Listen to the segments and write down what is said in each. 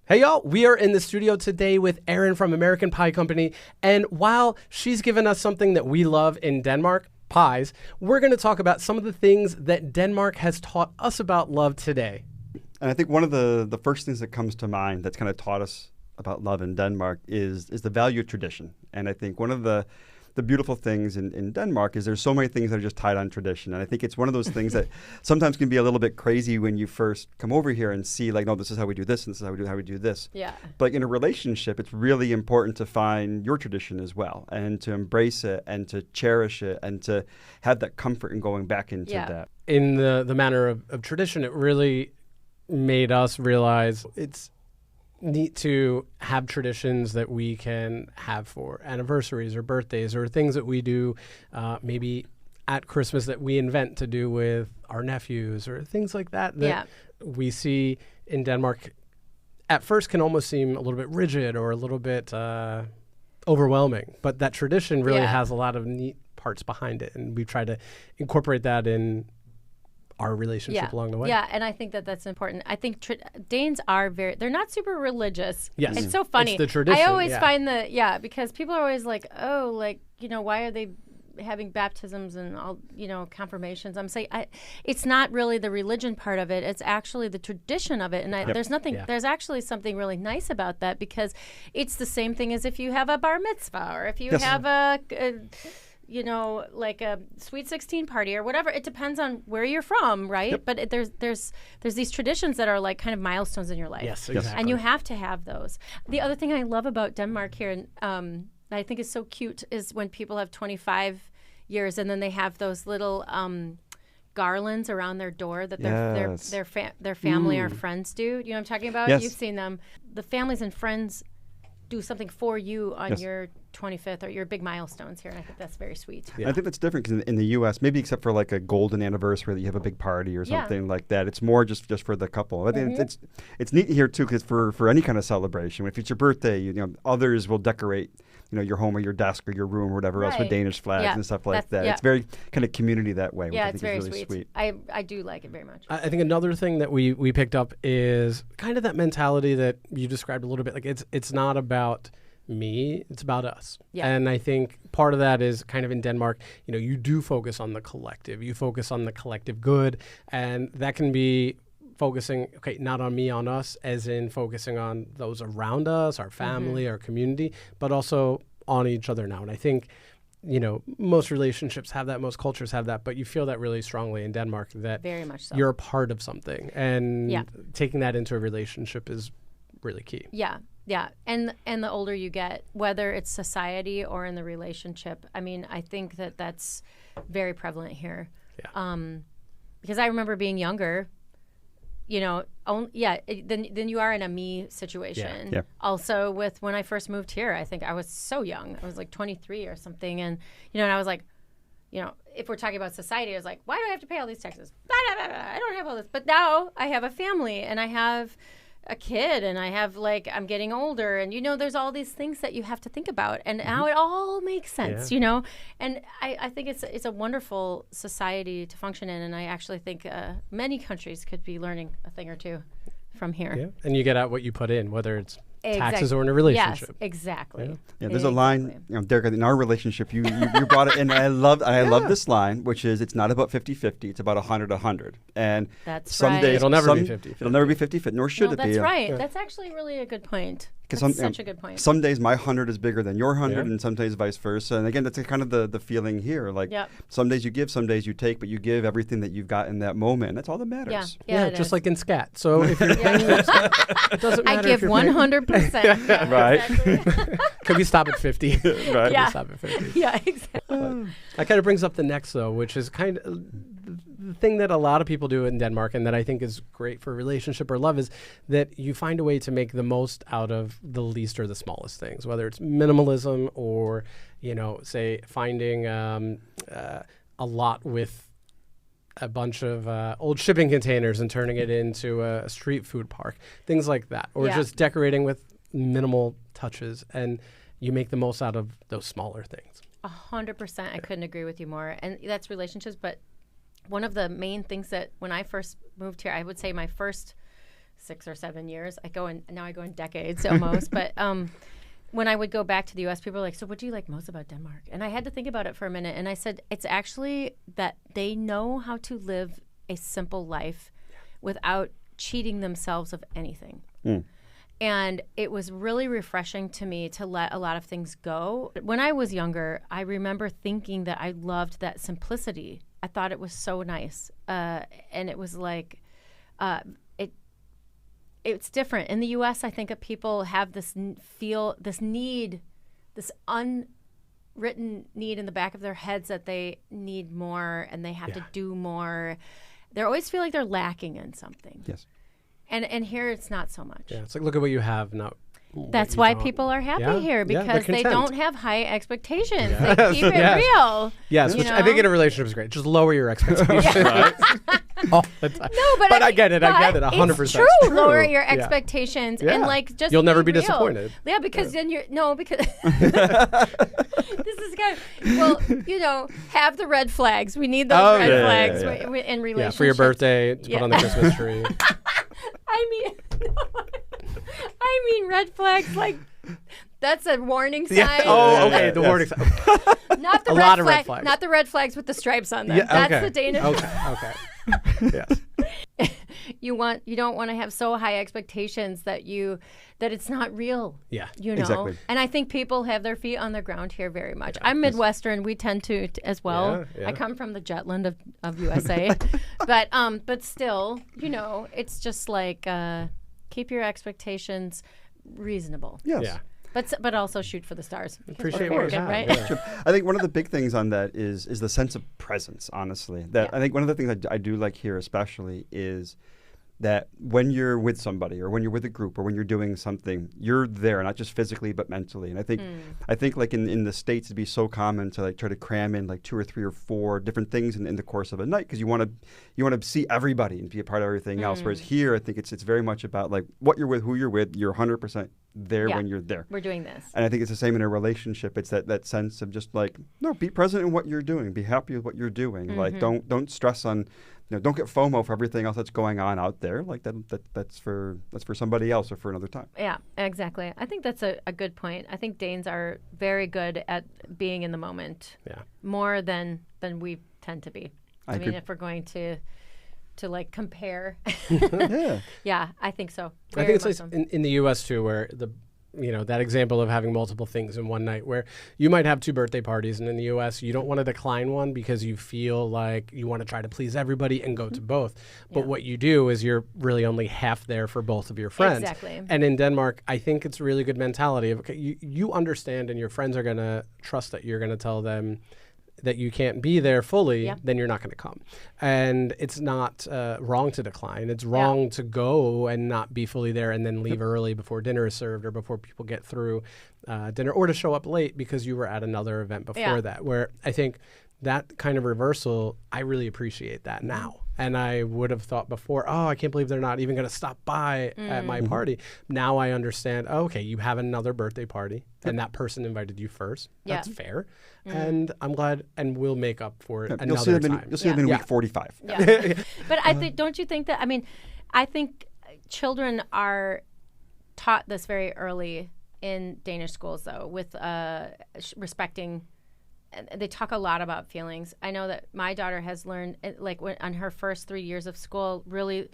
Hey y'all, we are in the studio today with Erin from American Pie Company, and while she's given us something that we love in Denmark, pies, we're going to talk about some of the things that Denmark has taught us about love today. And I think one of the first things that comes to mind that's kind of taught us about love in Denmark is the value of tradition. And I think one of the beautiful things in Denmark is there's so many things that are just tied on tradition. And I think it's one of those things that sometimes can be a little bit crazy when you first come over here and see like, no, this is how we do this and this is how we do this. Yeah. But in a relationship, it's really important to find your tradition as well and to embrace it and to cherish it and to have that comfort in going back into that. In the manner of tradition, it really made us realize it's neat to have traditions that we can have for anniversaries or birthdays or things that we do maybe at Christmas that we invent to do with our nephews or things like that we see in Denmark at first can almost seem a little bit rigid or a little bit overwhelming. But that tradition really has a lot of neat parts behind it. And we've tried to incorporate that in our relationship along the way. Yeah, and I think that's important. I think Danes are they're not super religious. Yes. It's so funny. It's the tradition. I always find because people are always like, oh, like, why are they having baptisms and all, confirmations? I'm saying it's not really the religion part of it. It's actually the tradition of it. And there's actually something really nice about that because it's the same thing as if you have a bar mitzvah or if you have a like a sweet 16 party or whatever. It depends on where you're from, right? Yep. But there's these traditions that are like kind of milestones in your life. Yes, exactly. And you have to have those. The other thing I love about Denmark here, and I think is so cute, is when people have 25 years and then they have those little garlands around their door that their family or friends do. You know what I'm talking about? Yes. You've seen them. The families and friends do something for you on your 25th or your big milestones here, and I think that's very sweet. Yeah. I think that's different because in the U.S., maybe except for like a golden anniversary that you have a big party or something like that, it's more just for the couple. I think it's neat here too because for any kind of celebration, if it's your birthday, others will decorate your home or your desk or your room or whatever else with Danish flags and stuff like that. It's very kind of community that way, which I think is really sweet. I do like it very much. I think another thing that we picked up is kind of that mentality that you described a little bit. Like it's not about me, it's about us. Yeah. And I think part of that is kind of in Denmark, you do focus on the collective. You focus on the collective good, and that can be focusing, not on me, on us, as in focusing on those around us, our family, our community, but also on each other now. And I think, most relationships have that, most cultures have that, but you feel that really strongly in Denmark that very much so. You're a part of something. And taking that into a relationship is really key. Yeah. Yeah, and the older you get, whether it's society or in the relationship, I mean, I think that's very prevalent here. Yeah. Because I remember being younger, then you are in a me situation. Yeah. Also, with when I first moved here, I think I was so young. I was like 23 or something, and and I was like, if we're talking about society, I was like, why do I have to pay all these taxes? Blah, blah, blah, blah. I don't have all this, but now I have a family and I have a kid and I have I'm getting older and there's all these things that you have to think about and how it all makes sense, and I think it's a wonderful society to function in, and I actually think many countries could be learning a thing or two from here. Yeah. And you get out what you put in, whether it's taxes or in a relationship. Yes, exactly. Yeah, there's a line, Derek, in our relationship, you brought it, and I love this line, which is, it's not about 50-50, it's about 100-100. And that's some days it'll never be 50-50. It'll never be 50-50, nor should it be. That's right. Yeah. That's actually really a good point. That's such a good point. Some days my 100 is bigger than your 100, and some days vice versa. And again, that's kind of the feeling here. Like some days you give, some days you take, but you give everything that you've got in that moment. And that's all that matters. Yeah, just like in scat. So if you're it doesn't matter. I give 100%. Right. Exactly. Could we stop at 50? Right. Yeah. Stop at 50. Yeah, exactly. That kind of brings up the next, though, which is kind of the thing that a lot of people do in Denmark and that I think is great for a relationship or love is that you find a way to make the most out of the least or the smallest things, whether it's minimalism or, say finding a lot with a bunch of old shipping containers and turning it into a street food park, things like that, or just decorating with minimal touches, and you make the most out of those smaller things. 100%. I couldn't agree with you more. And that's relationships, but one of the main things that when I first moved here, I would say my first 6 or 7 years. I go in decades almost. But when I would go back to the U.S., people were like, so what do you like most about Denmark? And I had to think about it for a minute. And I said, it's actually that they know how to live a simple life without cheating themselves of anything. And it was really refreshing to me to let a lot of things go. When I was younger, I remember thinking that I loved that simplicity. I thought it was so nice. And it was like, it's different. In the U.S., I think people have this unwritten need in the back of their heads that they need more and they have to do more. They always feel like they're lacking in something. Yes. And here it's not so much. Yeah, it's like, look at what you have, not That's why people are happy here, because they don't have high expectations. Yeah. They keep it real. Yes, which I think in a relationship is great. Just lower your expectations. All the time. No, but I get it. I get it. 100%. It's true. Lower your expectations and like just you'll never be real. disappointed. Yeah, because then because this is good. Well, have the red flags. We need those red flags in relationships. Yeah, for your birthday to put on the Christmas tree. I mean red flags like that's a warning sign. Yeah. Oh, okay. The warning sign. Not the red flags. Not the red flags with the stripes on them. Yeah, that's the Danish. Okay. Yes. You don't want to have so high expectations that it's not real. Yeah. Exactly. And I think people have their feet on the ground here very much. I'm Midwestern. We tend to as well. Yeah. I come from the Jutland of USA. but still, it's just like keep your expectations reasonable. Yes. Yeah. But also shoot for the stars. Appreciate what you have, right? Yeah. I think one of the big things on that is the sense of presence, honestly. I think one of the things I do like here especially is that when you're with somebody or when you're with a group or when you're doing something, you're there, not just physically but mentally. And I think like in the States it'd be so common to like try to cram in like 2 or 3 or 4 different things in the course of a night because you want to see everybody and be a part of everything else. Whereas here I think it's very much about like what you're with, who you're with, you're 100% there when you're there. We're doing this. And I think it's the same in a relationship. It's that sense of just like, no, be present in what you're doing. Be happy with what you're doing. Like don't stress on, don't get FOMO for everything else that's going on out there. Like that's for somebody else or for another time. Yeah, exactly. I think that's a good point. I think Danes are very good at being in the moment. Yeah. More than we tend to be. I mean, if we're going to like compare. Yeah, I think so. I think it's like in the U.S. too, where that example of having multiple things in one night, where you might have 2 birthday parties, and in the U.S. you don't want to decline one because you feel like you want to try to please everybody and go to both. But what you do is you're really only half there for both of your friends. Exactly. And in Denmark, I think it's a really good mentality of, okay, you understand and your friends are going to trust that you're going to tell them that you can't be there fully, then you're not going to come. And it's not wrong to decline. It's wrong to go and not be fully there and then leave early before dinner is served or before people get through dinner, or to show up late because you were at another event before that, where I think that kind of reversal, I really appreciate that now. And I would have thought before, I can't believe they're not even going to stop by at my party. Now I understand, okay, you have another birthday party and that person invited you first. That's fair. And I'm glad, and we'll make up for it another time. You'll see them in week 45. Yeah. But I think, don't you think that, I think children are taught this very early in Danish schools, though, with respecting. They talk a lot about feelings. I know that my daughter has learned, like on her first 3 years of school, really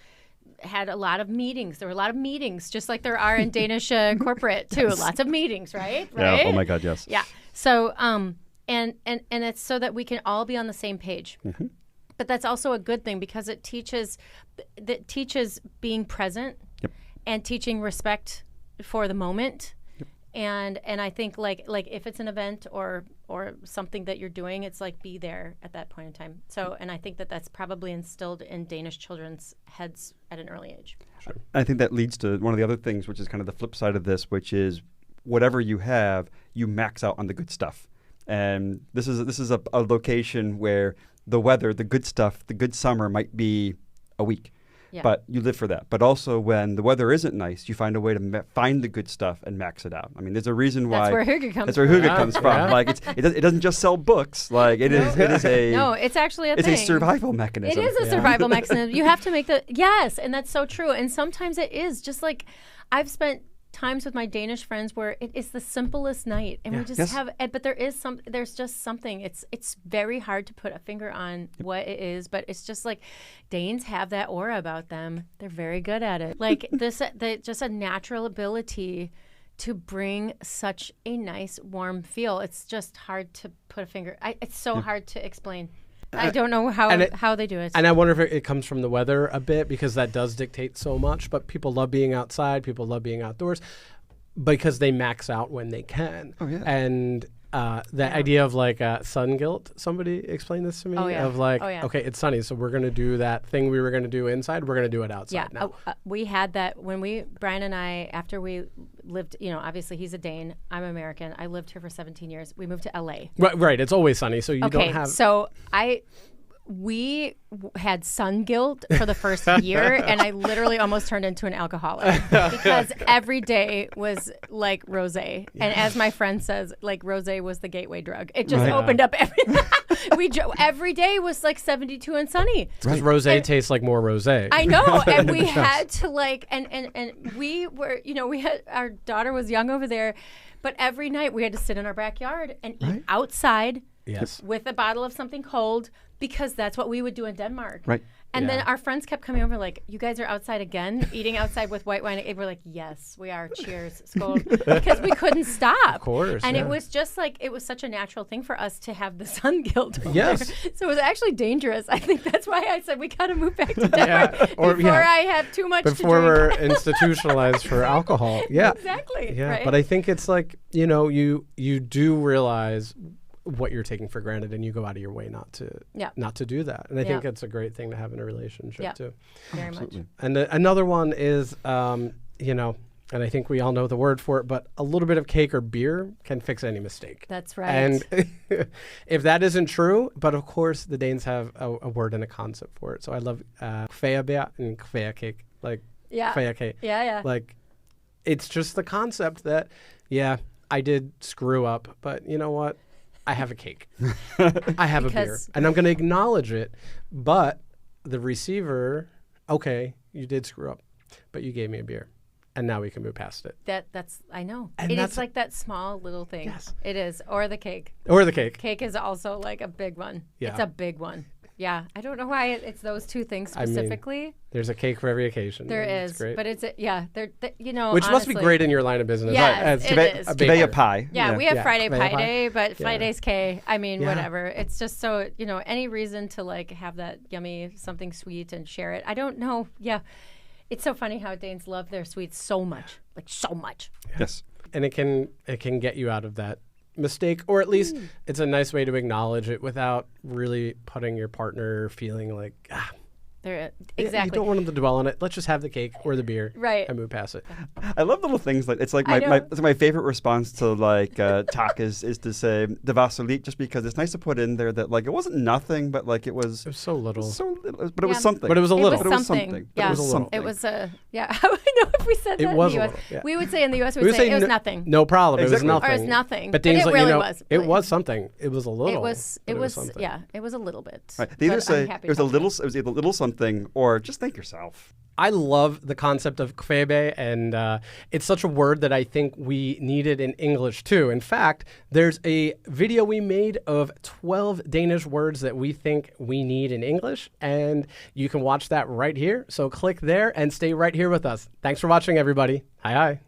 had a lot of meetings. There were a lot of meetings, just like there are in Danish corporate too. Lots of meetings, right? Yeah. Oh my God, yes. Yeah. So, and it's so that we can all be on the same page. But that's also a good thing because it teaches being present and teaching respect for the moment. And I think like if it's an event or something that you're doing, it's like be there at that point in time. So, and I think that's probably instilled in Danish children's heads at an early age. Sure. I think that leads to one of the other things, which is kind of the flip side of this, which is whatever you have, you max out on the good stuff. And this is a location where the weather, the good stuff, the good summer might be a week. but you live for that. But also when the weather isn't nice, you find a way to find the good stuff and max it out. I mean, there's a reason why. That's where hygge comes That's where hygge comes from. Like it doesn't just sell books. Like it is a. No, it's actually it's a survival mechanism. It is a survival mechanism. You have to make yes, and that's so true. And sometimes it is just like I've spent times with my Danish friends where it is the simplest night, and we just have. But there's just something. It's very hard to put a finger on what it is, but it's just like Danes have that aura about them. They're very good at it. Like just a natural ability to bring such a nice warm feel. It's just hard to put a finger. It's so hard to explain. I don't know how they do it. And I wonder if it comes from the weather a bit, because that does dictate so much. But people love being outside. People love being outdoors because they max out when they can. Oh, yeah. And the idea of like sun guilt, somebody explained this to me, of like, okay, it's sunny, so we're going to do that thing we were going to do inside. We're going to do it outside now. We had that when Brian and I, after we lived, obviously he's a Dane, I'm American. I lived here for 17 years. We moved to LA. Right. It's always sunny, so you don't have. So we had sun guilt for the first year, and I literally almost turned into an alcoholic because every day was like rosé. And as my friend says, like rosé was the gateway drug. It just opened up every day was like 72 and sunny. Because rosé tastes like more rosé. I know, and we had to like, and we were, we had, our daughter was young over there, but every night we had to sit in our backyard and eat outside with a bottle of something cold, because that's what we would do in Denmark. Right. And then our friends kept coming over like, you guys are outside again, eating outside with white wine. And we're like, yes, we are. Cheers. Skål. Because we couldn't stop. Of course. And it was just like, it was such a natural thing for us to have the sun guilt. Yes. So it was actually dangerous. I think that's why I said we got to move back to Denmark before I have too much to drink. Before we're institutionalized for alcohol. Yeah. Exactly. Yeah. Right? But I think it's like, you do realize what you're taking for granted, and you go out of your way not to do that. And I think it's a great thing to have in a relationship too. Very much. And another one is, and I think we all know the word for it, but a little bit of cake or beer can fix any mistake. That's right. And if that isn't true, but of course the Danes have a word and a concept for it. So I love kvægebeer and kvægekake, like kvægekage. Yeah. Like it's just the concept that, I did screw up, but you know what? I have a cake. I have a beer. And I'm going to acknowledge it. But the receiver, okay, you did screw up, but you gave me a beer. And now we can move past it. That's I know. And it's like that small little thing. Yes. It is. Or the cake. Cake is also like a big one. Yeah. It's a big one. Yeah. I don't know why it's those two things specifically. I mean, there's a cake for every occasion. There is. Great. But it's, Which honestly, must be great in your line of business. Yes, it is. Kvæge pie. Yeah, we have Friday Kvæge Pie Day, but Friday's K. I mean, Yeah. whatever. It's just so, any reason to like have that yummy something sweet and share it. I don't know. Yeah. It's so funny how Danes love their sweets so much. Like so much. Yes. And it can get you out of that mistake, or at least it's a nice way to acknowledge it without really putting your partner feeling like, exactly. You don't want them to dwell on it. Let's just have the cake or the beer and move past it. I love little things like it's like my favorite response to like talk is to say "det var så lidt," just because it's nice to put in there that like it wasn't nothing, but like it was so little. But it was something. But it was a little. It was something. Yeah. It was something. It was I don't know if we said that it was in the US. We would say in the US we would say it was nothing. No problem. Exactly. It was nothing. Or it's nothing. But it really was. It was something. It was a little. It was something. yeah, it was a little bit. Right. They either say it was either a little something or just think yourself. I love the concept of kvæge, and it's such a word that I think we needed in English too. In fact, there's a video we made of 12 Danish words that we think we need in English, and you can watch that right here. So click there and stay right here with us. Thanks for watching, everybody. Hej hej.